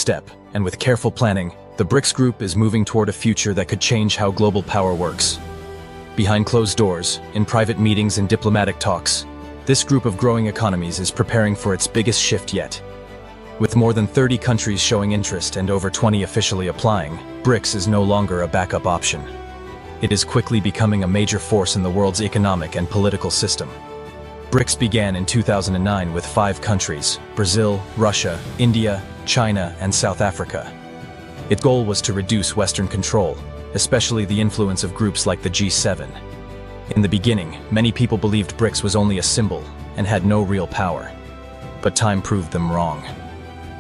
step, and with careful planning, the BRICS group is moving toward a future that could change how global power works. Behind closed doors, in private meetings and diplomatic talks, this group of growing economies is preparing for its biggest shift yet. With more than 30 countries showing interest and over 20 officially applying, BRICS is no longer a backup option. It is quickly becoming a major force in the world's economic and political system. BRICS began in 2009 with 5 countries: Brazil, Russia, India, China, and South Africa. Its goal was to reduce Western control, especially the influence of groups like the G7. In the beginning, many people believed BRICS was only a symbol and had no real power. But time proved them wrong.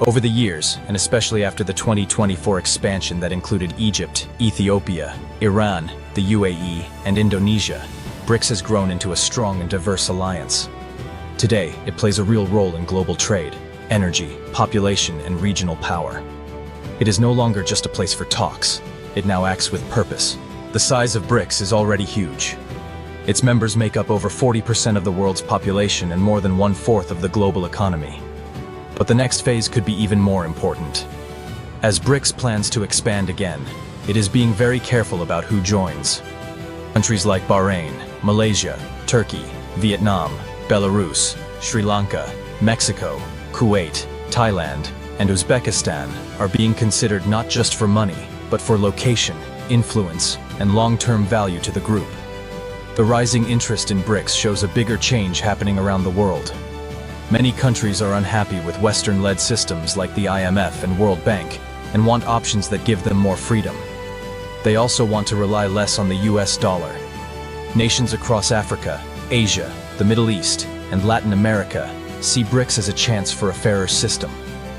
Over the years, and especially after the 2024 expansion that included Egypt, Ethiopia, Iran, the UAE, and Indonesia, BRICS has grown into a strong and diverse alliance. Today, it plays a real role in global trade, energy, population, and regional power. It is no longer just a place for talks. It now acts with purpose. The size of BRICS is already huge. Its members make up over 40% of the world's population and more than 1/4 of the global economy. But the next phase could be even more important. As BRICS plans to expand again, it is being very careful about who joins. Countries like Bahrain, Malaysia, Turkey, Vietnam, Belarus, Sri Lanka, Mexico, Kuwait, Thailand, and Uzbekistan are being considered not just for money, but for location, influence, and long-term value to the group. The rising interest in BRICS shows a bigger change happening around the world. Many countries are unhappy with Western-led systems like the IMF and World Bank and want options that give them more freedom. They also want to rely less on the US dollar. Nations across Africa, Asia, the Middle East, and Latin America see BRICS as a chance for a fairer system,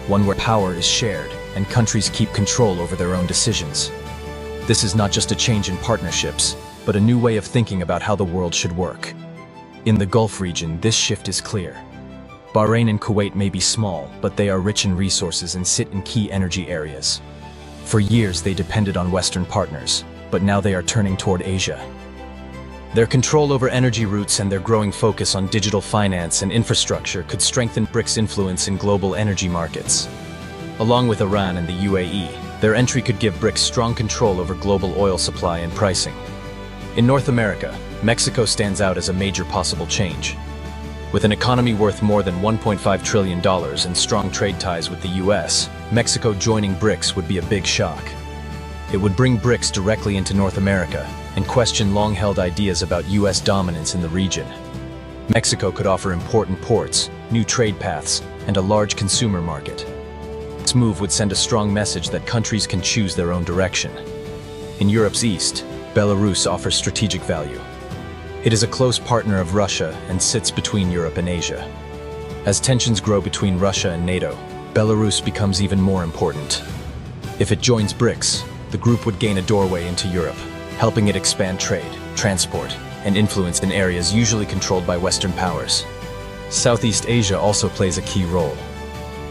one where power is shared and countries keep control over their own decisions. This is not just a change in partnerships, but a new way of thinking about how the world should work. In the Gulf region, this shift is clear. Bahrain and Kuwait may be small, but they are rich in resources and sit in key energy areas. For years, they depended on Western partners, but now they are turning toward Asia. Their control over energy routes and their growing focus on digital finance and infrastructure could strengthen BRICS' influence in global energy markets. Along with Iran and the UAE, their entry could give BRICS strong control over global oil supply and pricing. In North America, Mexico stands out as a major possible change. With an economy worth more than $1.5 trillion and strong trade ties with the US, Mexico joining BRICS would be a big shock. It would bring BRICS directly into North America and question long-held ideas about US dominance in the region. Mexico could offer important ports, new trade paths, and a large consumer market. This move would send a strong message that countries can choose their own direction. In Europe's east, Belarus offers strategic value. It is a close partner of Russia and sits between Europe and Asia. As tensions grow between Russia and NATO, Belarus becomes even more important. If it joins BRICS, the group would gain a doorway into Europe, helping it expand trade, transport, and influence in areas usually controlled by Western powers. Southeast Asia also plays a key role.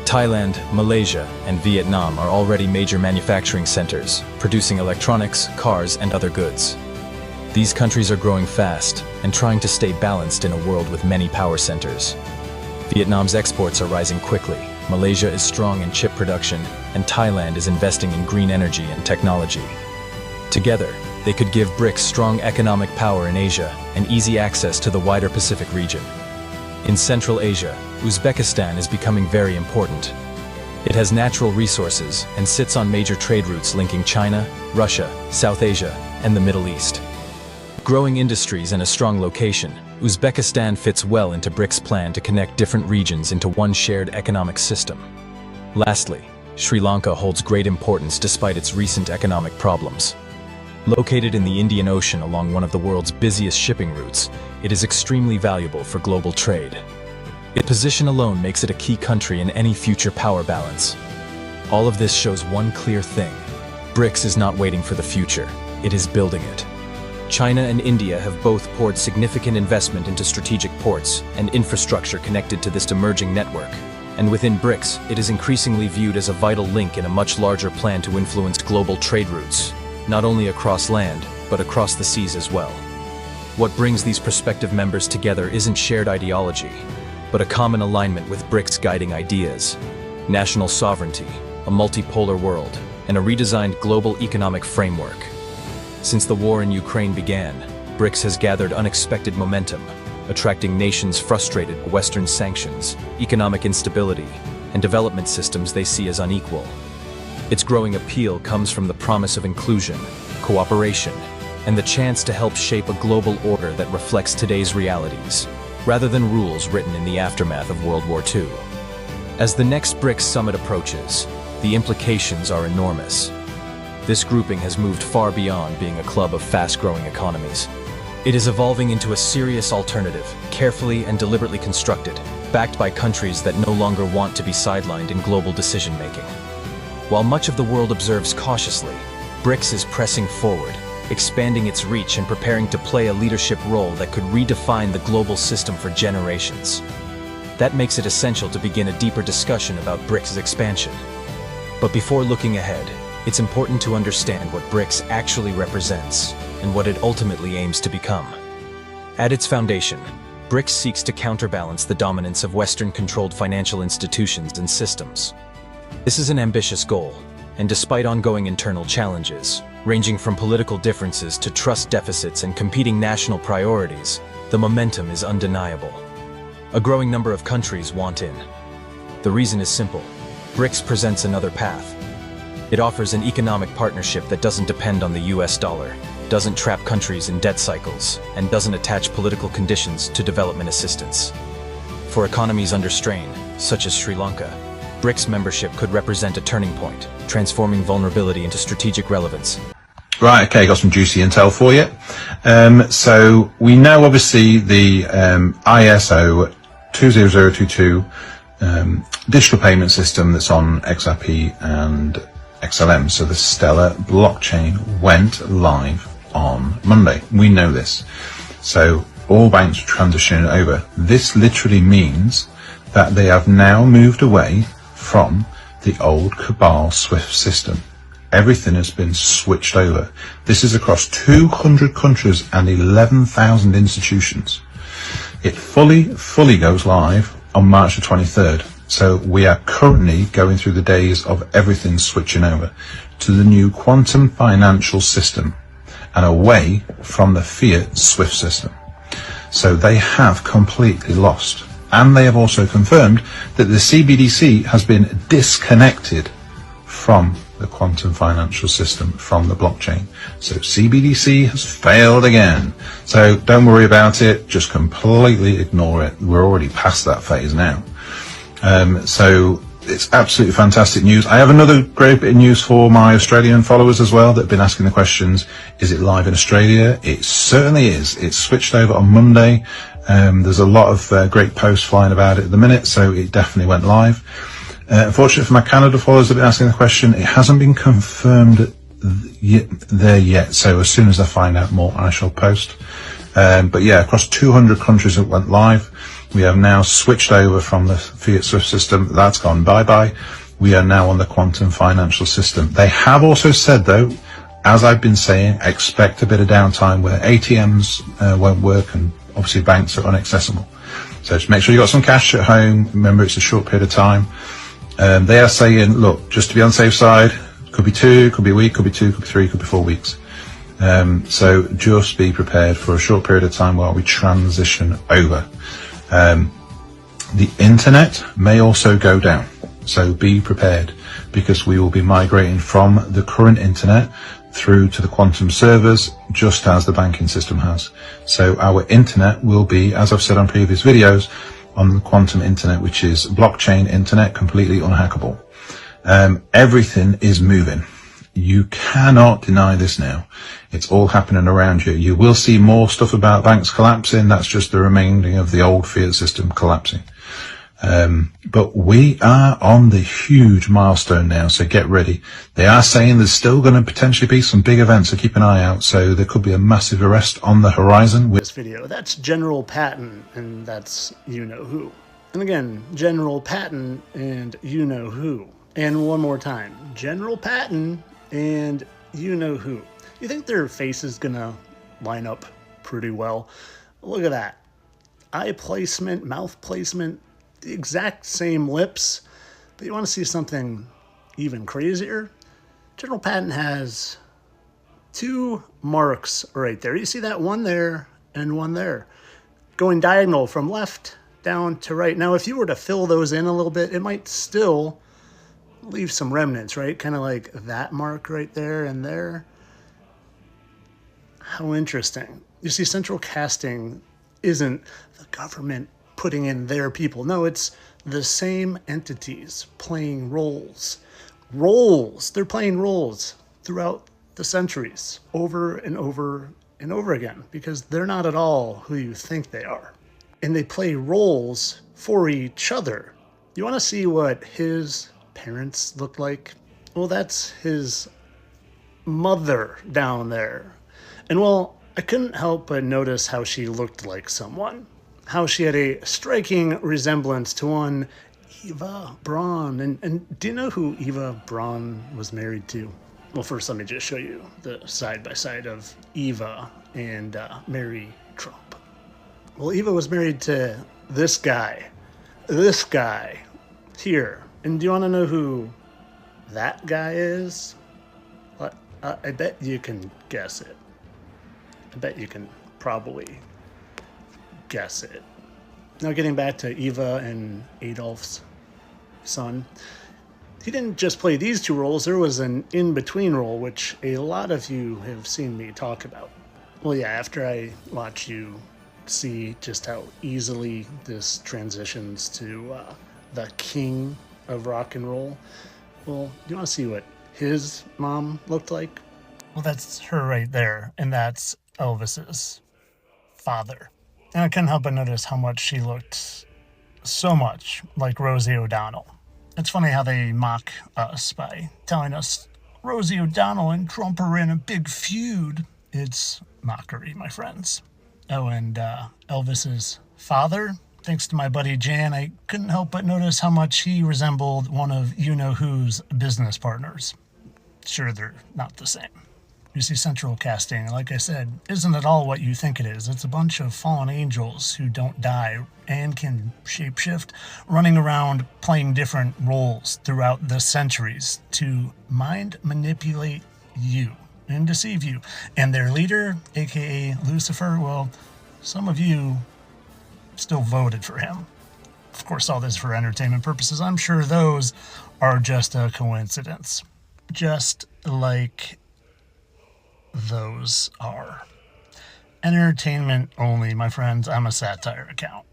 Thailand, Malaysia, and Vietnam are already major manufacturing centers, producing electronics, cars, and other goods. These countries are growing fast and trying to stay balanced in a world with many power centers. Vietnam's exports are rising quickly, Malaysia is strong in chip production, and Thailand is investing in green energy and technology. Together, they could give BRICS strong economic power in Asia and easy access to the wider Pacific region. In Central Asia, Uzbekistan is becoming very important. It has natural resources and sits on major trade routes linking China, Russia, South Asia, and the Middle East. Growing industries and a strong location, Uzbekistan fits well into BRICS' plan to connect different regions into one shared economic system. Lastly, Sri Lanka holds great importance despite its recent economic problems. Located in the Indian Ocean along one of the world's busiest shipping routes, it is extremely valuable for global trade. Its position alone makes it a key country in any future power balance. All of this shows one clear thing: BRICS is not waiting for the future, it is building it. China and India have both poured significant investment into strategic ports and infrastructure connected to this emerging network. And within BRICS, it is increasingly viewed as a vital link in a much larger plan to influence global trade routes, not only across land, but across the seas as well. What brings these prospective members together isn't shared ideology, but a common alignment with BRICS' guiding ideas: national sovereignty, a multipolar world, and a redesigned global economic framework. Since the war in Ukraine began, BRICS has gathered unexpected momentum, attracting nations frustrated by Western sanctions, economic instability, and development systems they see as unequal. Its growing appeal comes from the promise of inclusion, cooperation, and the chance to help shape a global order that reflects today's realities, rather than rules written in the aftermath of World War II. As the next BRICS summit approaches, the implications are enormous. This grouping has moved far beyond being a club of fast-growing economies. It is evolving into a serious alternative, carefully and deliberately constructed, backed by countries that no longer want to be sidelined in global decision-making. While much of the world observes cautiously, BRICS is pressing forward, expanding its reach and preparing to play a leadership role that could redefine the global system for generations. That makes it essential to begin a deeper discussion about BRICS' expansion. But before looking ahead, it's important to understand what BRICS actually represents and what it ultimately aims to become. At its foundation, BRICS seeks to counterbalance the dominance of Western-controlled financial institutions and systems. This is an ambitious goal, and despite ongoing internal challenges, ranging from political differences to trust deficits and competing national priorities, the momentum is undeniable. A growing number of countries want in. The reason is simple. BRICS presents another path. It offers an economic partnership that doesn't depend on the US dollar, doesn't trap countries in debt cycles, and doesn't attach political conditions to development assistance. For economies under strain, such as Sri Lanka, BRICS membership could represent a turning point, transforming vulnerability into strategic relevance. Right, okay, got some juicy intel for you. So we know obviously the ISO 20022 digital payment system that's on XRP and XLM, so the Stellar blockchain went live on Monday. We know this. So all banks are transitioning over. This literally means that they have now moved away from the old Cabal SWIFT system. Everything has been switched over. This is across 200 countries and 11,000 institutions. It fully goes live on March the 23rd. So we are currently going through the days of everything switching over to the new quantum financial system and away from the fiat SWIFT system. So they have completely lost. And they have also confirmed that the CBDC has been disconnected from the quantum financial system, from the blockchain. So CBDC has failed again. So don't worry about it, just completely ignore it. We're already past that phase now. So it's absolutely fantastic news. I have another great bit of news for my Australian followers as well that have been asking the questions, is it live in Australia? It certainly is. It's switched over on Monday. There's a lot of great posts flying about it at the minute, so it definitely went live. Unfortunately for my Canada followers that have been asking the question, it hasn't been confirmed there yet, so as soon as I find out more, I shall post. But yeah, across 200 countries it went live. We have now switched over from the fiat SWIFT system. That's gone bye-bye. We are now on the quantum financial system. They have also said, though, as I've been saying, expect a bit of downtime where ATMs won't work and obviously banks are inaccessible. So just make sure you got some cash at home. Remember, it's a short period of time. They are saying, look, just to be on the safe side, could be 2, could be a week, could be 2, could be 3, could be 4 weeks. So just be prepared for a short period of time while we transition over. The internet may also go down, so be prepared, because we will be migrating from the current internet through to the quantum servers, just as the banking system has. So our internet will be, as I've said on previous videos, on the quantum internet, which is blockchain internet, completely unhackable. Everything is moving. You cannot deny this now. It's all happening around you. You will see more stuff about banks collapsing. That's just the remaining of the old fiat system collapsing. But we are on the huge milestone now, so get ready. They are saying there's still going to potentially be some big events, so keep an eye out. So there could be a massive arrest on the horizon. This video, that's General Patton, and that's you-know-who. And again, General Patton and you-know-who. And one more time, General Patton and you-know-who. You think their face is gonna line up pretty well? Look at that. Eye placement, mouth placement, the exact same lips. But you want to see something even crazier, General Patton has 2 marks right there. You see that? One there and one there, going diagonal from left down to right. Now, if you were to fill those in a little bit, it might still leave some remnants, right? Kind of like that mark right there and there. How interesting. You see, central casting isn't the government putting in their people. No, it's the same entities playing roles. They're playing roles throughout the centuries, over and over and over again, because they're not at all who you think they are. And they play roles for each other. You want to see what his parents looked like? Well, that's his mother down there. And well, I couldn't help but notice how she looked like someone. How she had a striking resemblance to one Eva Braun. And do you know who Eva Braun was married to? Well, first let me just show you the side-by-side of Eva and Mary Trump. Well, Eva was married to this guy here. And do you want to know who that guy is? Well, I bet you can guess it. I bet you can probably guess it. Now, getting back to Eva and Adolf's son, he didn't just play these 2 roles. There was an in-between role, which a lot of you have seen me talk about. Well, yeah, after I watch you see just how easily this transitions to the king of rock and roll, well, do you want to see what his mom looked like? Well, that's her right there, and that's Elvis's father. And I couldn't help but notice how much she looked so much like Rosie O'Donnell. It's funny how they mock us by telling us Rosie O'Donnell and Trump are in a big feud. It's mockery, my friends. Oh, and Elvis's father, thanks to my buddy Jan, I couldn't help but notice how much he resembled one of you-know-who's business partners. Sure, they're not the same. You see, central casting, like I said, isn't at all what you think it is. It's a bunch of fallen angels who don't die and can shapeshift, running around playing different roles throughout the centuries to mind manipulate you and deceive you. And their leader, aka Lucifer, well, some of you still voted for him. Of course, all this for entertainment purposes. I'm sure those are just a coincidence. Just like those are. Entertainment only, my friends. I'm a satire account.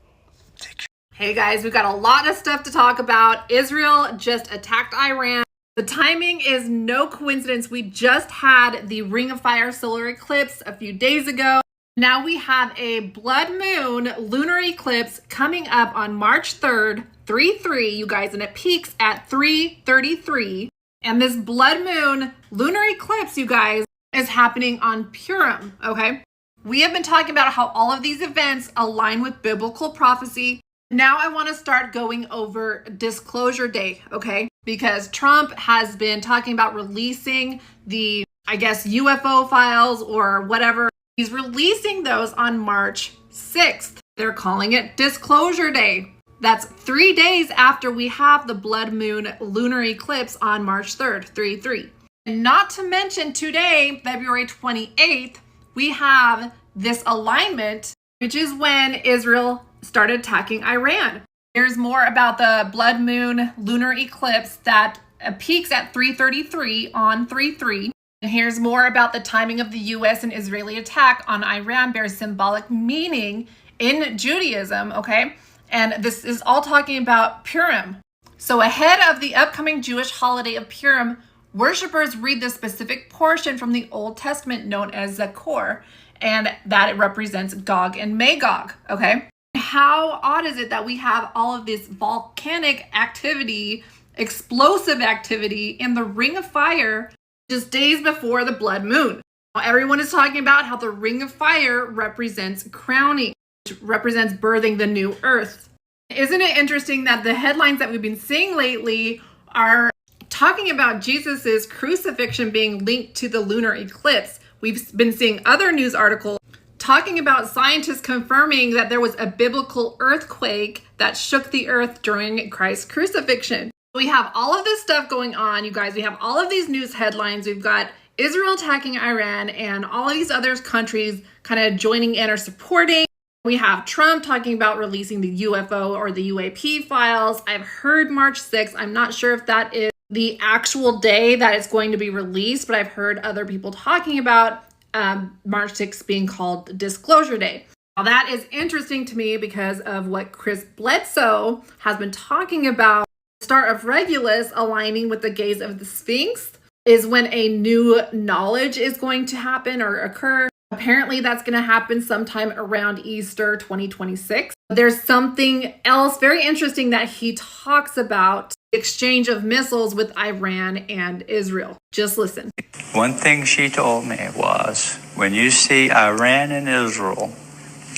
Hey guys, we've got a lot of stuff to talk about. Israel just attacked Iran. The timing is no coincidence. We just had the Ring of Fire solar eclipse a few days ago. Now we have a blood moon lunar eclipse coming up on March 3rd, 3/3, you guys, and it peaks at 3:33. And this blood moon lunar eclipse, you guys, is happening on Purim, okay? We have been talking about how all of these events align with biblical prophecy. Now I want to start going over Disclosure Day, okay? Because Trump has been talking about releasing the, I guess, UFO files or whatever. He's releasing those on March 6th. They're calling it Disclosure Day. That's 3 days after we have the blood moon lunar eclipse on March 3rd, 3/3. And not to mention today, February 28th, we have this alignment, which is when Israel started attacking Iran. Here's more about the blood moon lunar eclipse that peaks at 3:33 on 3/3. And here's more about the timing of the U.S. and Israeli attack on Iran bears symbolic meaning in Judaism, okay? And this is all talking about Purim. So ahead of the upcoming Jewish holiday of Purim, worshippers read the specific portion from the Old Testament known as Zechor, and that it represents Gog and Magog, okay? How odd is it that we have all of this volcanic activity, explosive activity in the Ring of Fire just days before the blood moon? Now, everyone is talking about how the Ring of Fire represents crowning, which represents birthing the new earth. Isn't it interesting that the headlines that we've been seeing lately are talking about Jesus's crucifixion being linked to the lunar eclipse? We've been seeing other news articles talking about scientists confirming that there was a biblical earthquake that shook the earth during Christ's crucifixion. We have all of this stuff going on, you guys. We have all of these news headlines. We've got Israel attacking Iran and all of these other countries kind of joining in or supporting. We have Trump talking about releasing the UFO or the UAP files. I've heard March 6th. I'm not sure if that is the actual day that it's going to be released, but I've heard other people talking about March 6th being called Disclosure Day. Now that is interesting to me because of what Chris Bledsoe has been talking about. The start of Regulus aligning with the gaze of the Sphinx is when a new knowledge is going to happen or occur. Apparently that's going to happen sometime around Easter 2026. There's something else very interesting that he talks about, the exchange of missiles with Iran and Israel. Just listen. One thing she told me was, when you see Iran and Israel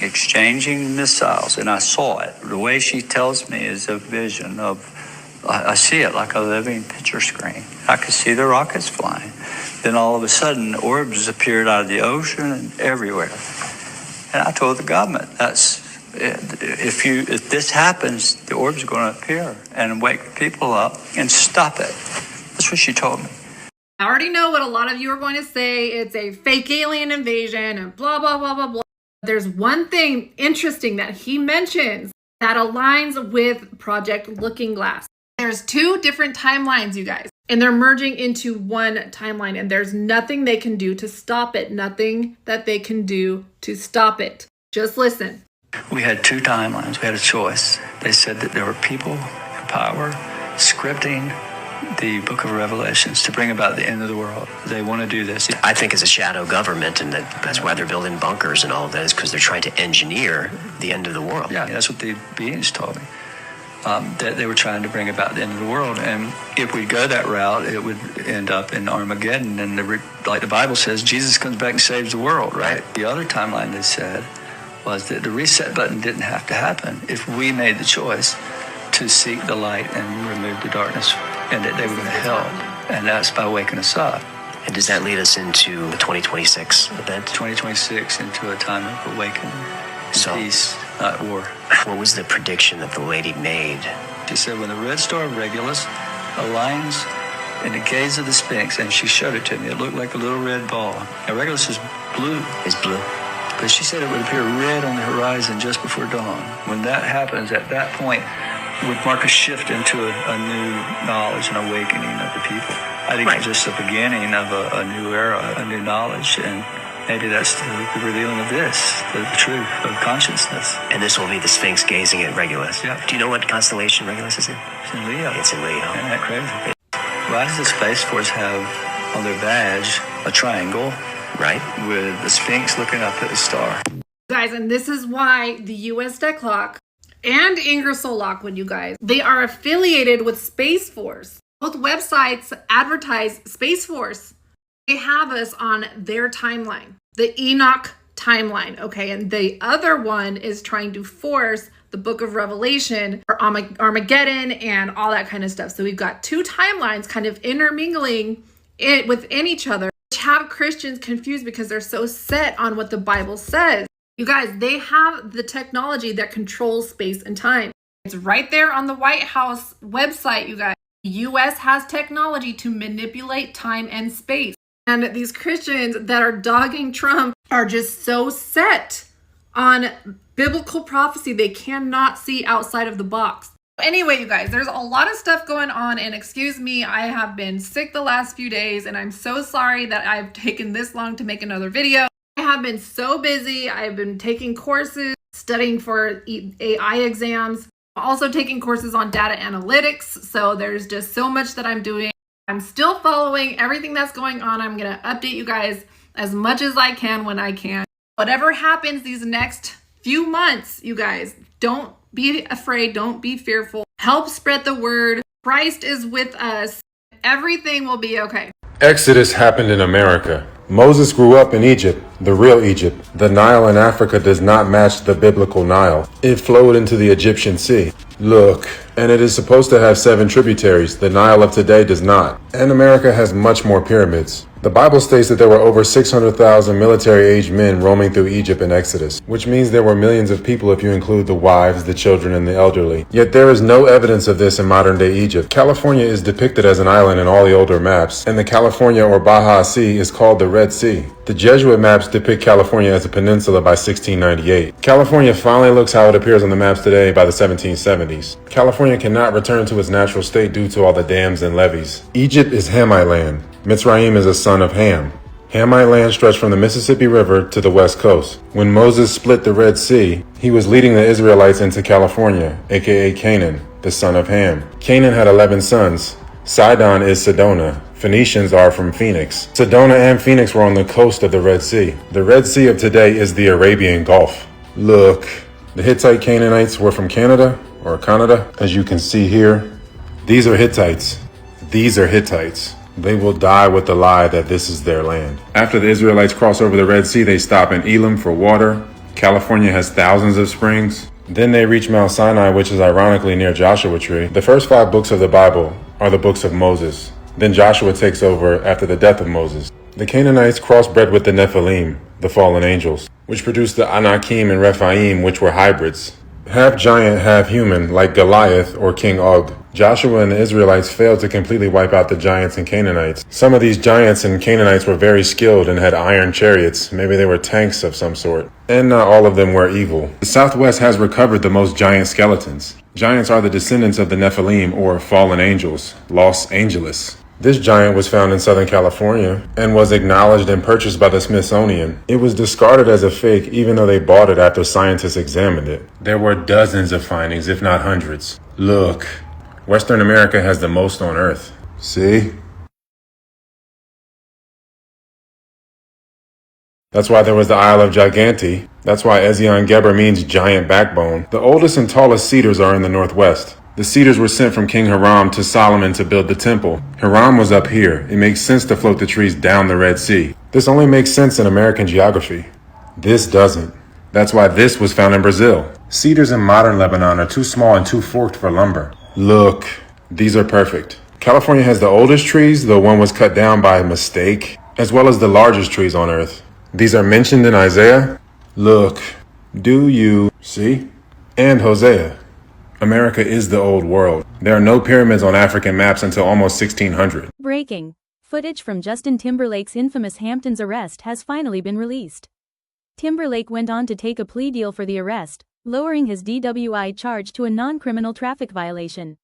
exchanging missiles, and I saw it, the way she tells me is a vision of, I see it like a living picture screen. I could see the rockets flying. Then all of a sudden, orbs appeared out of the ocean and everywhere. And I told the government, if this happens, the orbs are going to appear and wake people up and stop it. That's what she told me. I already know what a lot of you are going to say. It's a fake alien invasion and blah, blah, blah, blah, blah. There's one thing interesting that he mentions that aligns with Project Looking Glass. There's two different timelines, you guys, and they're merging into one timeline, and there's nothing they can do to stop it. Nothing that they can do to stop it. Just listen. We had two timelines. We had a choice. They said that there were people in power scripting the book of Revelations to bring about the end of the world. They want to do this. I think it's a shadow government, and that's why they're building bunkers and all of that, is because they're trying to engineer the end of the world. Yeah, that's what the beings told me. That they were trying to bring about the end of the world. And if we go that route, it would end up in Armageddon. And like the Bible says, Jesus comes back and saves the world, right? The other timeline they said was that the reset button didn't have to happen if we made the choice to seek the light and remove the darkness, and that they were going to help. And that's by waking us up. And does that lead us into the 2026 event? 2026 into a time of awakening, peace, not war. What was the prediction that the lady made? She said, when the red star of Regulus aligns in the gaze of the Sphinx, and she showed it to me, it looked like a little red ball. Now, Regulus is blue. Is blue. But she said it would appear red on the horizon just before dawn. When that happens, at that point, would mark a shift into a new knowledge and awakening of the people. I think it's just the beginning of a new era, a new knowledge, and maybe that's the revealing of this, the truth of consciousness. And this will be the Sphinx gazing at Regulus. Yeah. Do you know what constellation Regulus is in? It's in Leo. It's in Leo. Isn't that crazy? Why does the Space Force have on their badge a triangle, right, with the Sphinx looking up at the star? Guys, and this is why the US Declock and Ingersoll Lockwood, you guys, they are affiliated with Space Force. Both websites advertise Space Force. They have us on their timeline, the Enoch timeline, okay? And the other one is trying to force the book of Revelation or Armageddon and all that kind of stuff. So we've got two timelines kind of intermingling within each other, which have Christians confused because they're so set on what the Bible says. You guys, they have the technology that controls space and time. It's right there on the White House website, you guys. The US has technology to manipulate time and space. And these Christians that are dogging Trump are just so set on biblical prophecy, they cannot see outside of the box. Anyway, you guys, there's a lot of stuff going on, and excuse me, I have been sick the last few days, and I'm so sorry that I've taken this long to make another video. I have been so busy. I've been taking courses, studying for AI exams, also taking courses on data analytics. So there's just so much that I'm doing. I'm still following everything that's going on. I'm going to update you guys as much as I can when I can. Whatever happens these next few months, you guys, don't be afraid. Don't be fearful. Help spread the word. Christ is with us. Everything will be okay. Exodus happened in America. Moses grew up in Egypt. The real Egypt. The Nile in Africa does not match the biblical Nile. It flowed into the Egyptian Sea. Look, and it is supposed to have 7 tributaries. The Nile of today does not. And America has much more pyramids. The Bible states that there were over 600,000 military-aged men roaming through Egypt in Exodus, which means there were millions of people if you include the wives, the children, and the elderly. Yet there is no evidence of this in modern-day Egypt. California is depicted as an island in all the older maps, and the California or Baja Sea is called the Red Sea. The Jesuit maps depict California as a peninsula by 1698. California finally looks how it appears on the maps today by the 1770s. California cannot return to its natural state due to all the dams and levees. Egypt is Hamite land. Mitzrayim is a son of Ham. Hamite land stretched from the Mississippi River to the west coast. When Moses split the Red Sea, he was leading the Israelites into California, aka Canaan, the son of Ham. Canaan had 11 sons. Sidon is Sedona. Phoenicians are from Phoenix. Sedona and Phoenix were on the coast of the Red Sea. The Red Sea of today is the Arabian Gulf. Look, the Hittite Canaanites were from Canada, as you can see here. These are Hittites. These are Hittites. They will die with the lie that this is their land. After the Israelites cross over the Red Sea, they stop in Elim for water. California has thousands of springs. Then they reach Mount Sinai, which is ironically near Joshua Tree. The first 5 books of the Bible are the books of Moses. Then Joshua takes over after the death of Moses. The Canaanites crossbred with the Nephilim, the fallen angels, which produced the Anakim and Rephaim, which were hybrids. Half giant, half human, like Goliath or King Og. Joshua and the Israelites failed to completely wipe out the giants and Canaanites. Some of these giants and Canaanites were very skilled and had iron chariots. Maybe they were tanks of some sort. And not all of them were evil. The Southwest has recovered the most giant skeletons. Giants are the descendants of the Nephilim or fallen angels, Los Angeles. This giant was found in Southern California and was acknowledged and purchased by the Smithsonian. It was discarded as a fake even though they bought it after scientists examined it. There were dozens of findings, if not hundreds. Look, Western America has the most on Earth. See? That's why there was the Isle of Giganti. That's why Ezion Geber means giant backbone. The oldest and tallest cedars are in the Northwest. The cedars were sent from King Hiram to Solomon to build the temple. Hiram was up here. It makes sense to float the trees down the Red Sea. This only makes sense in American geography. This doesn't. That's why this was found in Brazil. Cedars in modern Lebanon are too small and too forked for lumber. Look, these are perfect. California has the oldest trees, though one was cut down by mistake, as well as the largest trees on Earth. These are mentioned in Isaiah. Look, do you see? And Hosea. America is the old world. There are no pyramids on African maps until almost 1600. Breaking. Footage from Justin Timberlake's infamous Hamptons arrest has finally been released. Timberlake went on to take a plea deal for the arrest, lowering his DWI charge to a non-criminal traffic violation.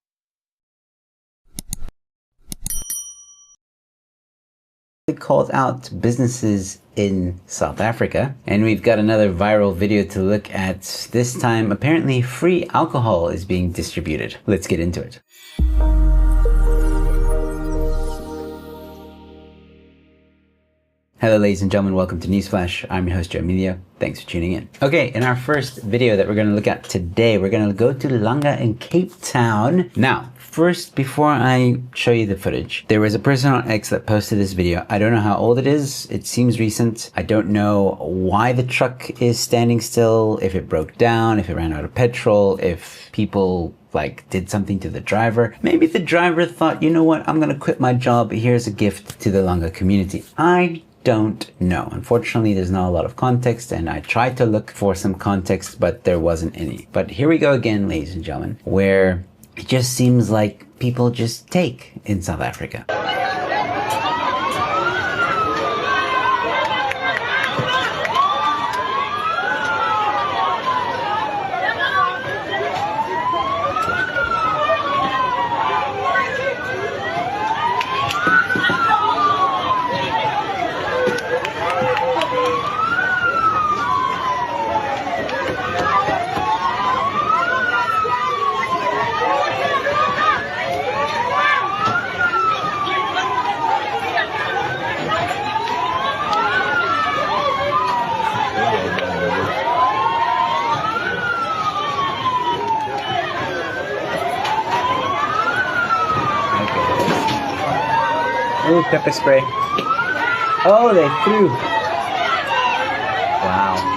It called out businesses in South Africa, and we've got another viral video to look at. This time, apparently free alcohol is being distributed. Let's get into it. Hello ladies and gentlemen, welcome to Newsflash. I'm your host Joe Emilio. Thanks for tuning in. Okay, in our first video that we're going to look at today, we're going to go to Langa in Cape Town. Now, first, before I show you the footage, there was a person on X that posted this video. I don't know how old it is. It seems recent. I don't know why the truck is standing still, if it broke down, if it ran out of petrol, if people did something to the driver. Maybe the driver thought, you know what, I'm going to quit my job. Here's a gift to the Langa community. I don't know. Unfortunately, there's not a lot of context, and I tried to look for some context, but there wasn't any. But here we go again, ladies and gentlemen, where it just seems like people just take in South Africa. Oh, pepper spray. Oh, they threw. Wow.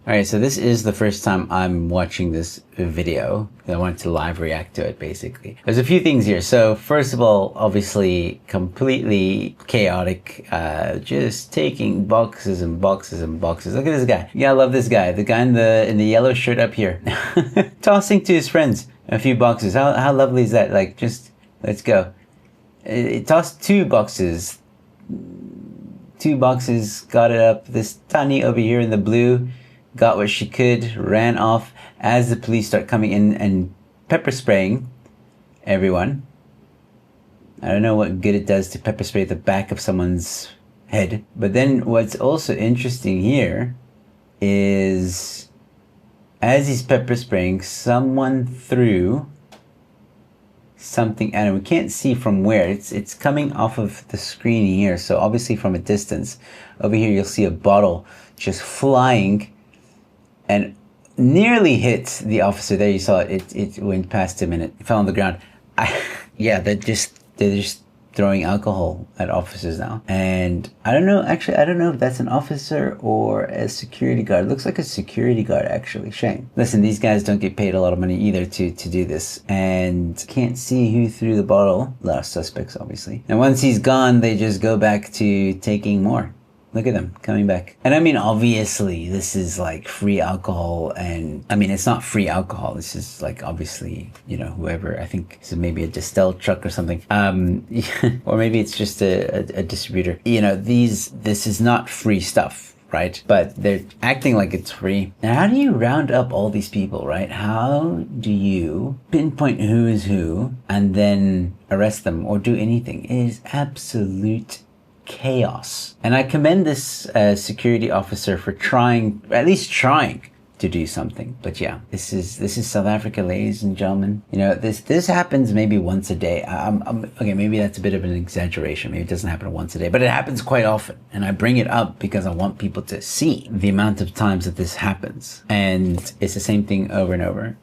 Alright, so this is the first time I'm watching this video. I wanted to live react to it, basically. There's a few things here. So, first of all, obviously, completely chaotic. Just taking boxes and boxes and boxes. Look at this guy. Yeah, I love this guy. The guy in the yellow shirt up here. Tossing to his friends a few boxes. How lovely is that? Like, just, let's go. It tossed two boxes. Two boxes, got it up. This Tani over here in the blue got what she could, ran off as the police start coming in and pepper spraying everyone. I don't know what good it does to pepper spray the back of someone's head. But then what's also interesting here is as he's pepper spraying, someone threw something at him. We can't see from where. It's coming off of the screen here. So obviously from a distance. Over here you'll see a bottle just flying and nearly hit the officer. There you saw it. It went past him and it fell on the ground. Yeah, they're just throwing alcohol at officers now. And I don't know, actually, I don't know if that's an officer or a security guard. It looks like a security guard, actually. Shame. Listen, these guys don't get paid a lot of money either to do this. And can't see who threw the bottle. A lot of suspects, obviously. And once he's gone, they just go back to taking more. Look at them coming back. And I mean, obviously, this is like free alcohol. And I mean, it's not free alcohol. This is like, obviously, you know, whoever, I think this is maybe a distilled truck or something. Or maybe it's just a distributor. You know, this is not free stuff, right? But they're acting like it's free. Now, how do you round up all these people, right? How do you pinpoint who is who and then arrest them or do anything? It is absolute chaos. And I commend this security officer for trying, at least trying to do something. But yeah, this is South Africa, ladies and gentlemen. You know, this happens maybe once a day. Okay, maybe that's a bit of an exaggeration. Maybe it doesn't happen once a day, but it happens quite often. And I bring it up because I want people to see the amount of times that this happens. And it's the same thing over and over.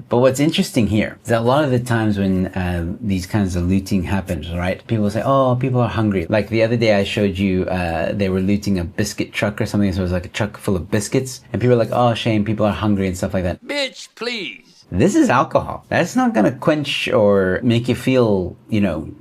But what's interesting here is that a lot of the times when these kinds of looting happens, right? People say, oh, people are hungry. Like the other day I showed you, they were looting a biscuit truck or something. So it was like a truck full of biscuits. And people were like, oh, shame, people are hungry and stuff like that. Bitch, please. This is alcohol. That's not gonna quench or make you feel, you know,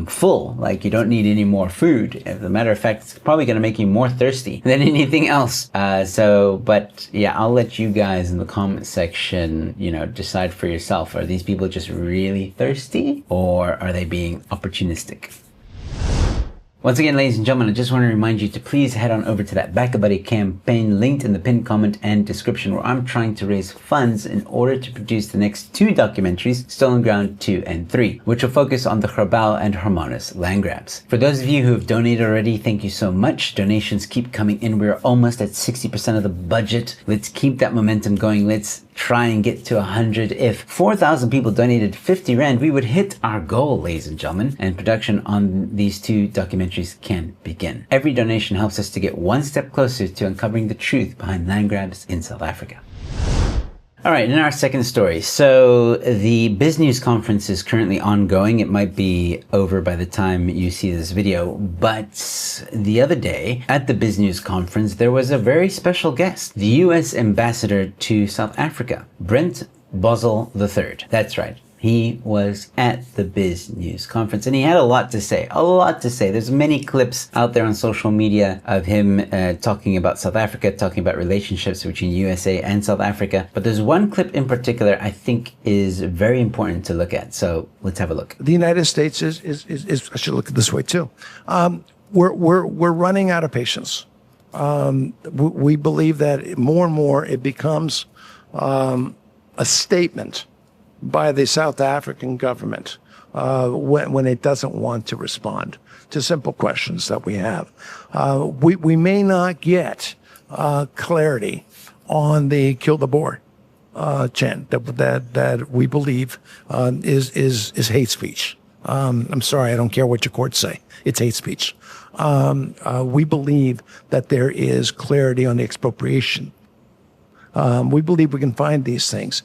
full, like you don't need any more food. As a matter of fact, it's probably gonna make you more thirsty than anything else. But yeah, I'll let you guys in the comment section, you know, decide for yourself. Are these people just really thirsty or are they being opportunistic? Once again, ladies and gentlemen, I just want to remind you to please head on over to that Back a Buddy campaign linked in the pinned comment and description where I'm trying to raise funds in order to produce the next two documentaries, Stolen Ground 2 and 3, which will focus on the Grabouw and Hermanus land grabs. For those of you who have donated already, thank you so much. Donations keep coming in. We're almost at 60% of the budget. Let's keep that momentum going. Let's try and get to 100. If 4,000 people donated 50 Rand, we would hit our goal, ladies and gentlemen, and production on these two documentaries can begin. Every donation helps us to get one step closer to uncovering the truth behind land grabs in South Africa. All right, in our second story, so the BizNews conference is currently ongoing. It might be over by the time you see this video, but the other day at the BizNews conference, there was a very special guest, the US ambassador to South Africa, Brent Bosel III. That's right. He was at the BizNews conference and he had a lot to say, There's many clips out there on social media of him talking about South Africa, talking about relationships between USA and South Africa. But there's one clip in particular I think is very important to look at. So let's have a look. The United States is I should look at it this way too. We're running out of patience. We believe that more and more it becomes a statement by the South African government when it doesn't want to respond to simple questions that we have. We may not get clarity on the kill the Boer chant that we believe is hate speech. I'm sorry, I don't care what your courts say. It's hate speech. We believe that there is clarity on the expropriation. We believe we can find these things.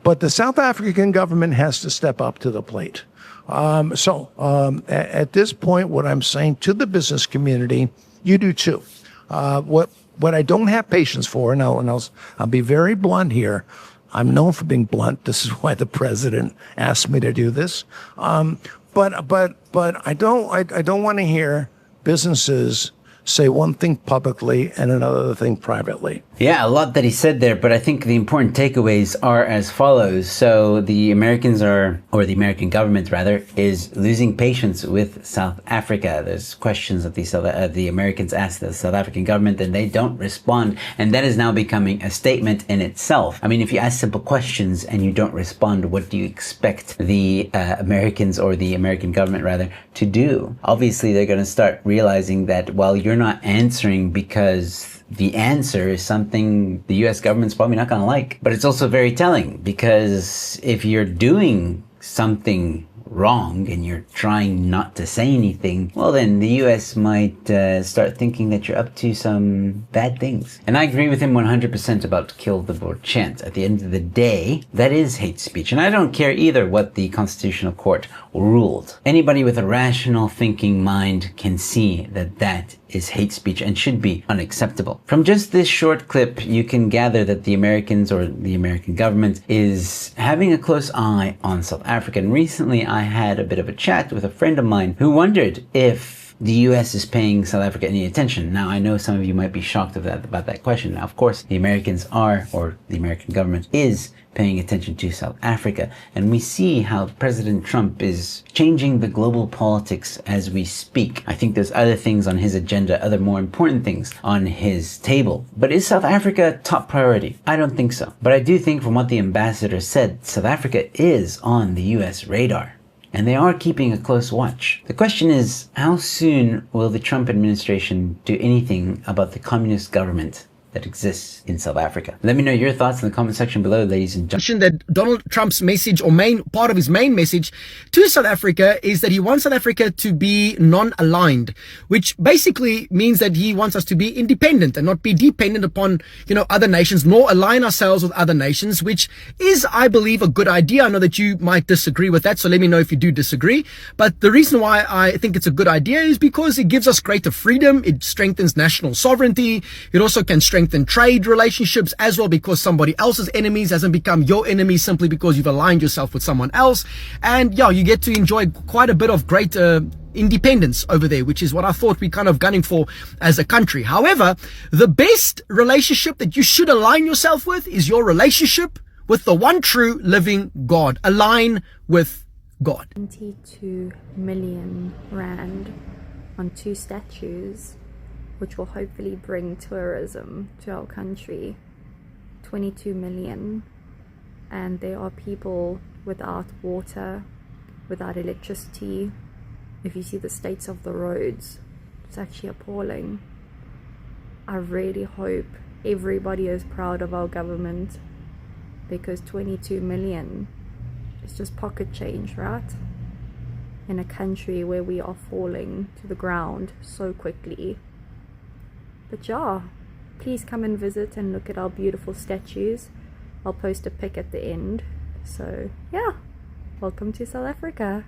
But the South African government has to step up to the plate. At this point, what I'm saying to the business community, you do too. What I don't have patience for, and I'll be very blunt here. I'm known for being blunt. This is why the president asked me to do this. But I don't want to hear businesses say one thing publicly and another thing privately. Yeah, a lot that he said there, but I think the important takeaways are as follows. So the Americans or the American government rather, is losing patience with South Africa. There's questions that the Americans ask the South African government and they don't respond. And that is now becoming a statement in itself. I mean, if you ask simple questions and you don't respond, what do you expect the Americans or the American government rather to do? Obviously, they're going to start realizing that while you're not answering because the answer is something the US government's probably not going to like. But it's also very telling, because if you're doing something wrong and you're trying not to say anything, well then the US might start thinking that you're up to some bad things. And I agree with him 100% about kill the board chant. At the end of the day, that is hate speech. And I don't care either what the Constitutional Court ruled. Anybody with a rational thinking mind can see that that is hate speech and should be unacceptable. From just this short clip, you can gather that the Americans or the American government is having a close eye on South Africa. And recently I had a bit of a chat with a friend of mine who wondered if the US is paying South Africa any attention. Now, I know some of you might be shocked about that question. Now, of course, the Americans are, or the American government is, paying attention to South Africa. And we see how President Trump is changing the global politics as we speak. I think there's other things on his agenda, other more important things on his table. But is South Africa top priority? I don't think so. But I do think from what the ambassador said, South Africa is on the US radar. And they are keeping a close watch. The question is, how soon will the Trump administration do anything about the communist government that exists in South Africa? Let me know your thoughts in the comment section below, ladies and gentlemen. That Donald Trump's message, or part of his main message to South Africa, is that he wants South Africa to be non-aligned, which basically means that he wants us to be independent and not be dependent upon, other nations, nor align ourselves with other nations, which is, I believe, a good idea. I know that you might disagree with that, so let me know if you do disagree. But the reason why I think it's a good idea is because it gives us greater freedom. It strengthens national sovereignty. It also can strengthen trade relationships as well, because somebody else's enemies hasn't become your enemy simply because you've aligned yourself with someone else. And yeah, you get to enjoy quite a bit of great independence over there, which is what I thought we're kind of gunning for as a country. However, the best relationship that you should align yourself with is your relationship with the one true living God. Align with God. 22 million rand on 2 statues, which will hopefully bring tourism to our country. 22 million. And there are people without water, without electricity. If you see the states of the roads, it's actually appalling. I really hope everybody is proud of our government, because 22 million is just pocket change, right? In a country where we are falling to the ground so quickly. But yeah, please come and visit and look at our beautiful statues. I'll post a pic at the end. So yeah, welcome to South Africa.